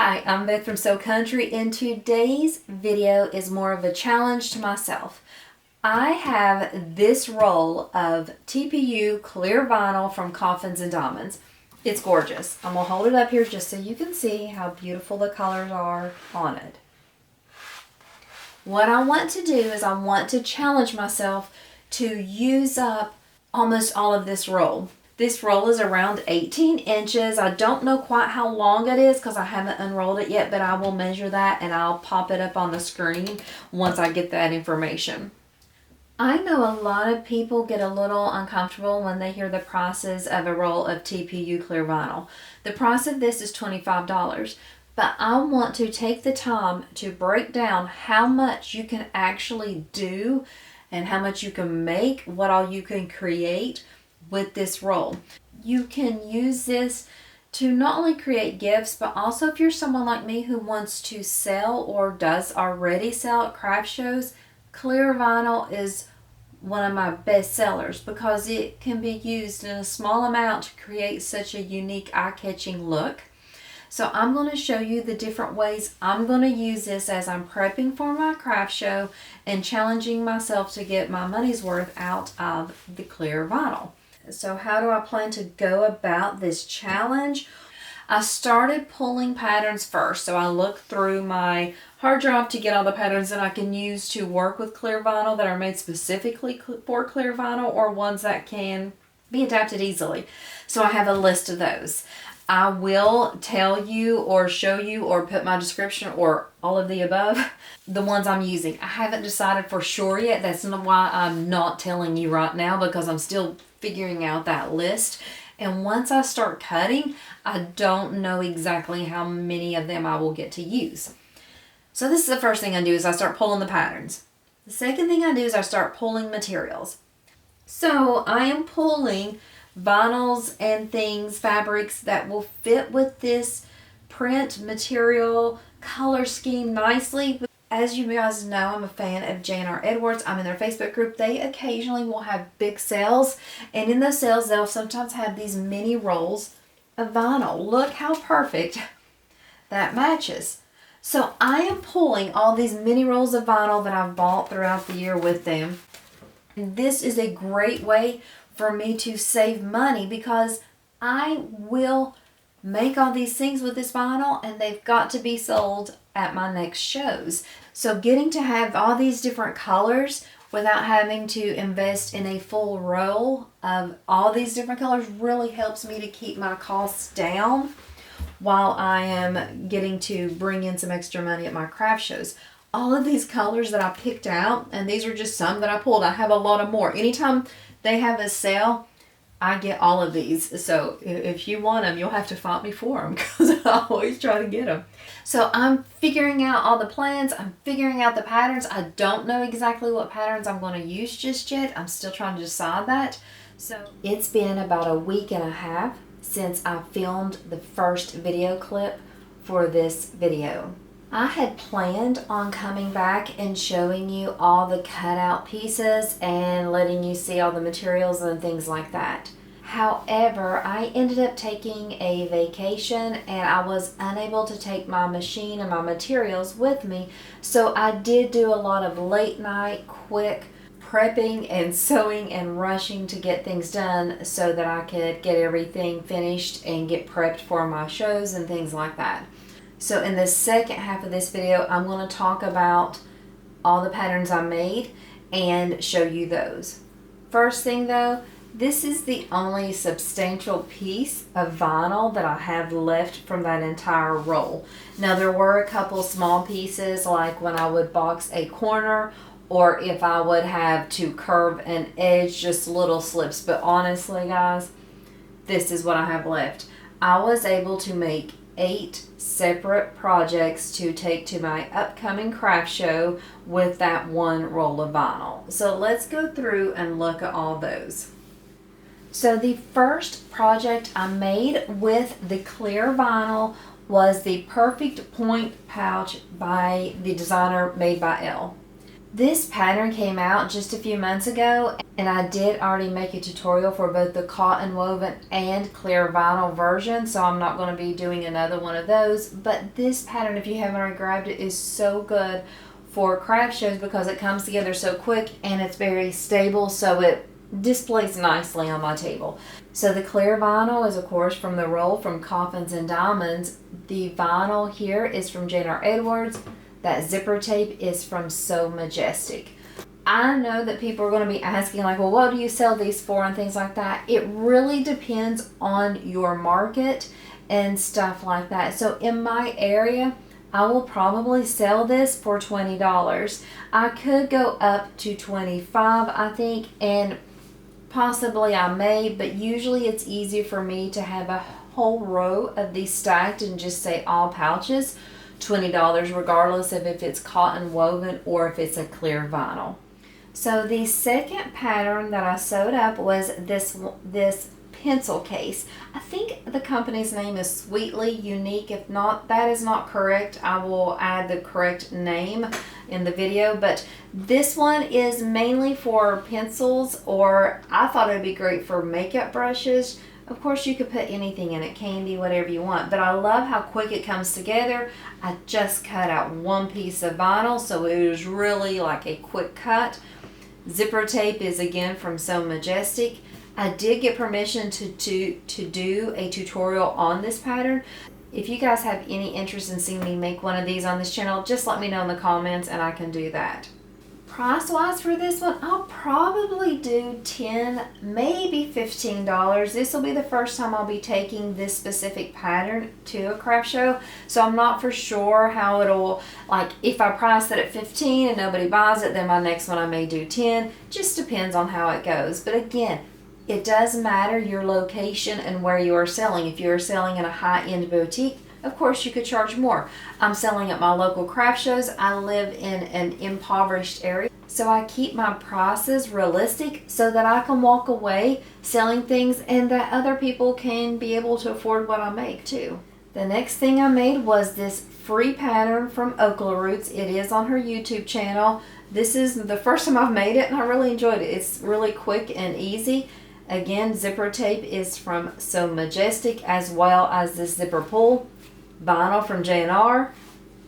Hi, I'm Beth from So Country, and today's video is more of a challenge to myself. I have this roll of TPU clear vinyl from Coffins and Diamonds. It's gorgeous. I'm going to hold it up here just so you can see how beautiful the colors are on it. What I want to do is I want to challenge myself to use up almost all of this roll. This roll is around 18 inches. I don't know quite how long it is because I haven't unrolled it yet, but I will measure that and I'll pop it up on the screen once I get that information. I know a lot of people get a little uncomfortable when they hear the prices of a roll of TPU clear vinyl. The price of this is $25, but I want to take the time to break down how much you can actually do and how much you can make, what all you can create with this roll. You can use this to not only create gifts, but also if you're someone like me who wants to sell or does already sell at craft shows, clear vinyl is one of my best sellers because it can be used in a small amount to create such a unique eye-catching look. So I'm going to show you the different ways I'm going to use this as I'm prepping for my craft show and challenging myself to get my money's worth out of the clear vinyl. So how do I plan to go about this challenge? I started pulling patterns first. So I looked through my hard drive to get all the patterns that I can use to work with clear vinyl that are made specifically for clear vinyl or ones that can be adapted easily. So I have a list of those. I will tell you or show you or put my description or all of the above the ones I'm using. I haven't decided for sure yet. That's not why I'm not telling you right now because I'm still figuring out that list. And once I start cutting, I don't know exactly how many of them I will get to use. So this is the first thing I do is I start pulling the patterns. The second thing I do is I start pulling materials. So I am pulling vinyls and things, fabrics that will fit with this print material color scheme nicely. As you guys know, I'm a fan of J&R Edwards. I'm in their Facebook group. They occasionally will have big sales, and in those sales they'll sometimes have these mini rolls of vinyl. Look how perfect that matches. So I am pulling all these mini rolls of vinyl that I've bought throughout the year with them. And this is a great way for me to save money because I will make all these things with this vinyl and they've got to be sold at my next shows. So getting to have all these different colors without having to invest in a full roll of all these different colors really helps me to keep my costs down while I am getting to bring in some extra money at my craft shows. All of these colors that I picked out, and these are just some that I pulled. I have a lot of more. Anytime they have a sale, I get all of these. So if you want them, you'll have to fight me for them because I always try to get them. So I'm figuring out all the plans. I'm figuring out the patterns. I don't know exactly what patterns I'm going to use just yet. I'm still trying to decide that. So it's been about a week and a half since I filmed the first video clip for this video. I had planned on coming back and showing you all the cutout pieces and letting you see all the materials and things like that. However, I ended up taking a vacation and I was unable to take my machine and my materials with me. So I did do a lot of late night, quick prepping and sewing and rushing to get things done so that I could get everything finished and get prepped for my shows and things like that. So in the second half of this video, I'm going to talk about all the patterns I made and show you those. First thing though, this is the only substantial piece of vinyl that I have left from that entire roll. Now there were a couple small pieces like when I would box a corner or if I would have to curve an edge, just little slips. But honestly guys, this is what I have left. I was able to make 8 separate projects to take to my upcoming craft show with that one roll of vinyl. So let's go through and look at all those. So the first project I made with the clear vinyl was the Perfect Point pouch by the designer Made by Elle. This pattern came out just a few months ago, and I did already make a tutorial for both the cotton woven and clear vinyl version, so I'm not going to be doing another one of those. But this pattern, if you haven't already grabbed it, is so good for craft shows because it comes together so quick and it's very stable, so it displays nicely on my table. So the clear vinyl is of course from the roll from Coffins and Diamonds. The vinyl here is from J&R Edwards. That zipper tape is from So Majestic. I know that people are going to be asking like, well, what do you sell these for and things like that. It really depends on your market and stuff like that. So in my area, I will probably sell this for $20. I could go up to $25, I think, and possibly I may, but usually it's easier for me to have a whole row of these stacked and just say all pouches. $20 regardless of if it's cotton woven or if it's a clear vinyl. So the second pattern that I sewed up was this pencil case. I think the company's name is Sweetly Unique. If not, that is not correct. I will add the correct name in the video, but this one is mainly for pencils, or I thought it would be great for makeup brushes. Of course, you could put anything in it, candy, whatever you want, but I love how quick it comes together. I just cut out one piece of vinyl, so it was really like a quick cut. Zipper tape is again from So Majestic. I did get permission to do a tutorial on this pattern. If you guys have any interest in seeing me make one of these on this channel, just let me know in the comments and I can do that. Price wise for this one, I'll probably do $10, maybe $15. This will be the first time I'll be taking this specific pattern to a craft show, so I'm not for sure how it'll, like if I price it at $15 and nobody buys it, then my next one I may do $10. Just depends on how it goes. But again, it does matter your location and where you are selling. If you're selling in a high-end boutique, of course you could charge more. I'm selling at my local craft shows. I live in an impoverished area, so I keep my prices realistic so that I can walk away selling things and that other people can be able to afford what I make too. The next thing I made was this free pattern from Okla Roots. It is on her YouTube channel. This is the first time I've made it and I really enjoyed it. It's really quick and easy. Again, zipper tape is from So Majestic, as well as this zipper pull. Vinyl from J&R,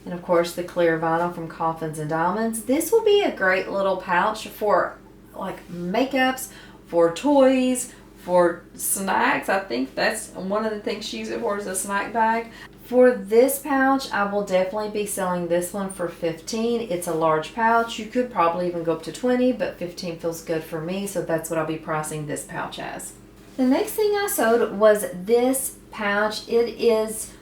and of course the clear vinyl from Coffins and Diamonds. This will be a great little pouch for like makeups, for toys, for snacks. I think that's one of the things she uses it for, is a snack bag. For this pouch, I will definitely be selling this one for $15. It's a large pouch. You could probably even go up to $20, but $15 feels good for me, so that's what I'll be pricing this pouch as. The next thing I sewed was this pouch. It's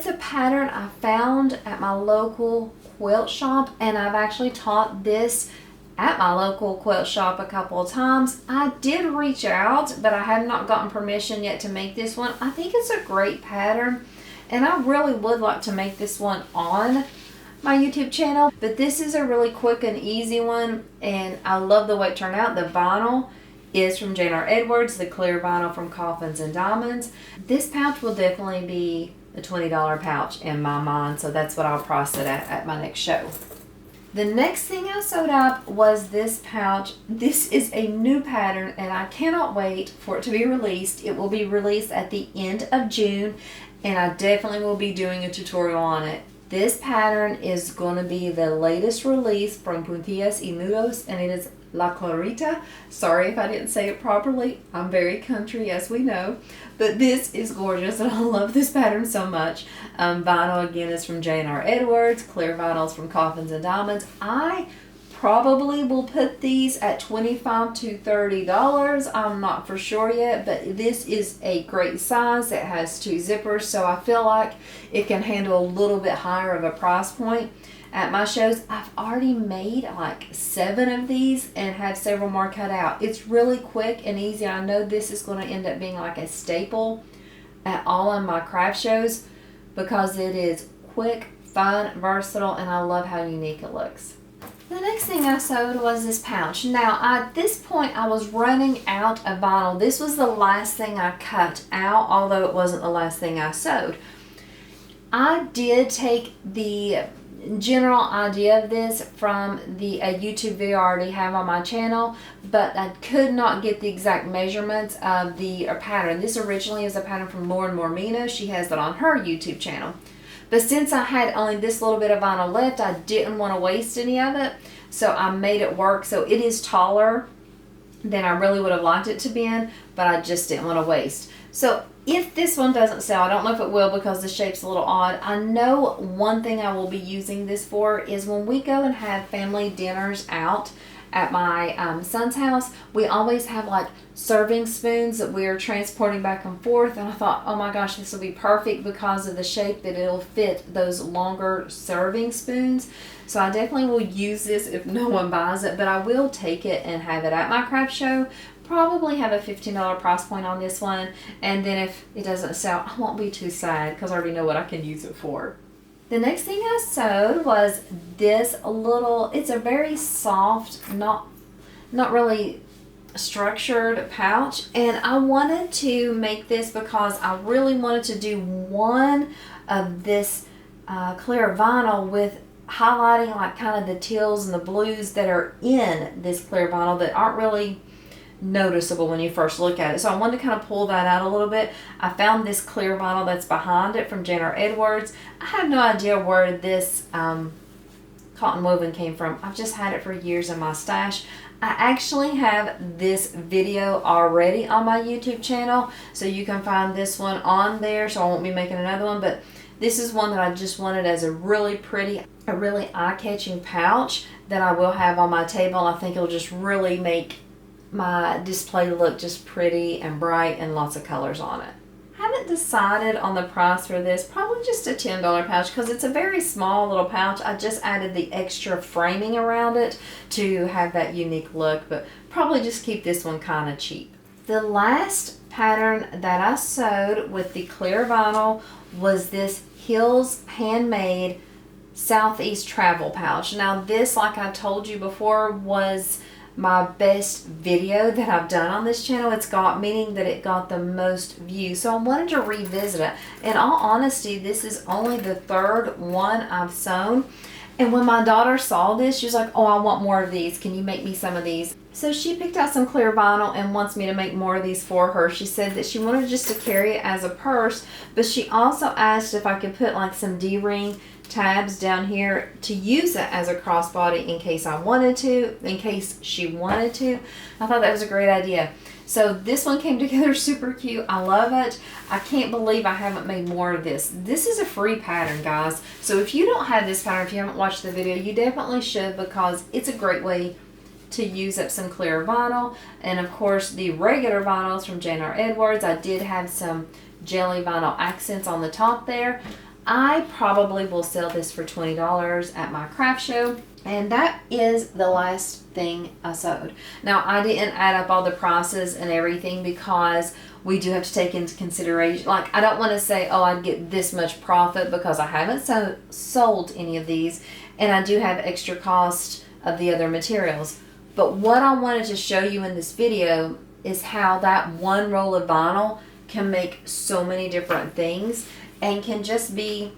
a pattern I found at my local quilt shop, and I've actually taught this at my local quilt shop a couple of times. I did reach out, but I have not gotten permission yet to make this one. I think it's a great pattern, and I really would like to make this one on my YouTube channel, but this is a really quick and easy one, and I love the way it turned out. The vinyl is from J&R Edwards, the clear vinyl from Coffins and Diamonds. This pouch will definitely be a $20 pouch in my mind, so that's what I'll price it at my next show. The next thing I sewed up was this pouch. This is a new pattern and I cannot wait for it to be released. It will be released at the end of June, and I definitely will be doing a tutorial on it. This pattern is going to be the latest release from Puntillas y Nudos, and it is La Clarita. Sorry if I didn't say it properly. I'm very country, as we know. But this is gorgeous, and I love this pattern so much. Vinyl, again, is from J&R Edwards. Clear vinyl is from Coffins and Diamonds. I probably will put these at $25 to $30. I'm not for sure yet, but this is a great size. It has 2 zippers, so I feel like it can handle a little bit higher of a price point. At my shows, I've already made like 7 of these and have several more cut out. It's really quick and easy. I know this is going to end up being like a staple at all of my craft shows because it is quick, fun, versatile, and I love how unique it looks. The next thing I sewed was this pouch. Now, at this point, I was running out of vinyl. This was the last thing I cut out, although it wasn't the last thing I sewed. I did take the general idea of this from the YouTube video I already have on my channel, but I could not get the exact measurements of the pattern. This originally is a pattern from Lauren Mormino. She has that on her YouTube channel. But since I had only this little bit of vinyl left, I didn't want to waste any of it, so I made it work. So it is taller than I really would have liked it to be in, but I just didn't want to waste. So if this one doesn't sell, I don't know if it will because the shape's a little odd. I know one thing I will be using this for is when we go and have family dinners out at my son's house, we always have like serving spoons that we are transporting back and forth, and I thought, oh my gosh, this will be perfect because of the shape that it'll fit those longer serving spoons. So I definitely will use this if no one buys it, but I will take it and have it at my craft show. Probably have a $15 price point on this one, and then if it doesn't sell, I won't be too sad because I already know what I can use it for. The next thing I sewed was this little, it's a very soft, not really structured pouch, and I wanted to make this because I really wanted to do one of this clear vinyl with highlighting like kind of the teals and the blues that are in this clear vinyl that aren't really noticeable when you first look at it. So I wanted to kind of pull that out a little bit. I found this clear vinyl that's behind it from J&R Edwards. I have no idea where this cotton woven came from. I've just had it for years in my stash. I actually have this video already on my YouTube channel, so you can find this one on there, so I won't be making another one, but this is one that I just wanted as a really pretty, a really eye-catching pouch that I will have on my table. I think it'll just really make my display look just pretty and bright and lots of colors on it. I haven't decided on the price for this. Probably just a $10 pouch because it's a very small little pouch. I just added the extra framing around it to have that unique look, but probably just keep this one kind of cheap. The last pattern that I sewed with the clear vinyl was this Hills Handmade Southeast Travel Pouch. Now this, like I told you before, was my best video that I've done on this channel. Meaning that it got the most views. So I wanted to revisit it. In all honesty, this is only the third one I've sewn. And when my daughter saw this, she was like, oh, I want more of these. Can you make me some of these? So she picked out some clear vinyl and wants me to make more of these for her. She said that she wanted just to carry it as a purse, but she also asked if I could put like some D-ring tabs down here to use it as a crossbody in case I wanted to, in case she wanted to. I thought that was a great idea. So this one came together super cute. I love it. I can't believe I haven't made more of this. This is a free pattern, guys. So if you don't have this pattern, if you haven't watched the video, you definitely should, because it's a great way to use up some clear vinyl. And of course the regular vinyls from J&R Edwards. I did have some jelly vinyl accents on the top there. I probably will sell this for $20 at my craft show. And that is the last thing I sewed. Now I didn't add up all the prices and everything because we do have to take into consideration, like I don't want to say, oh, I'd get this much profit because I haven't sold any of these, and I do have extra cost of the other materials. But what I wanted to show you in this video is how that one roll of vinyl can make so many different things and can just be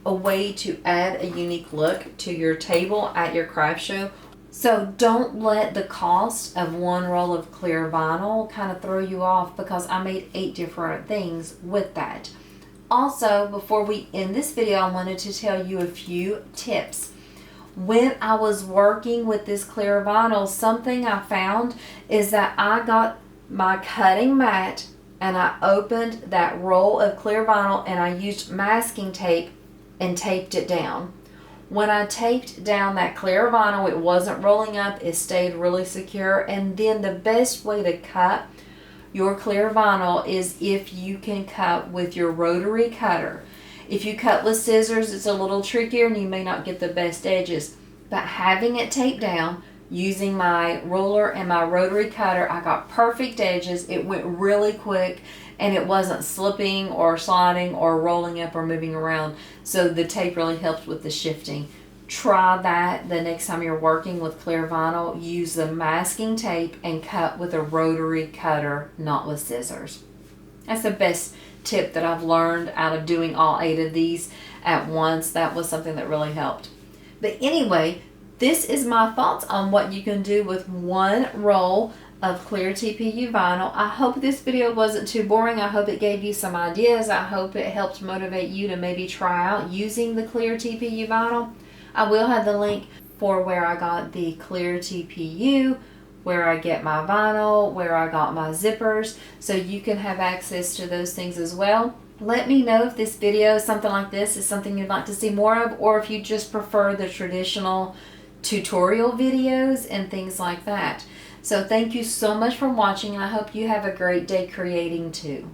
a way to add a unique look to your table at your craft show. So don't let the cost of one roll of clear vinyl kind of throw you off, because I made 8 different things with that. Also, before we end this video, I wanted to tell you a few tips. When I was working with this clear vinyl, something I found is that I got my cutting mat and I opened that roll of clear vinyl and I used masking tape and taped it down. When I taped down that clear vinyl, it wasn't rolling up, it stayed really secure. And then the best way to cut your clear vinyl is if you can cut with your rotary cutter. If you cut with scissors, it's a little trickier and you may not get the best edges. But having it taped down, using my ruler and my rotary cutter, I got perfect edges. It went really quick and it wasn't slipping or sliding or rolling up or moving around. So the tape really helped with the shifting. Try that the next time you're working with clear vinyl. Use the masking tape and cut with a rotary cutter, not with scissors. That's the best tip that I've learned out of doing all 8 of these at once. That was something that really helped. But anyway, this is my thoughts on what you can do with one roll of clear TPU vinyl. I hope this video wasn't too boring. I hope it gave you some ideas. I hope it helped motivate you to maybe try out using the clear TPU vinyl. I will have the link for where I got the clear TPU, where I get my vinyl, where I got my zippers, so you can have access to those things as well. Let me know if this video, something like this, is something you'd like to see more of, or if you just prefer the traditional tutorial videos and things like that. So thank you so much for watching, and I hope you have a great day creating too.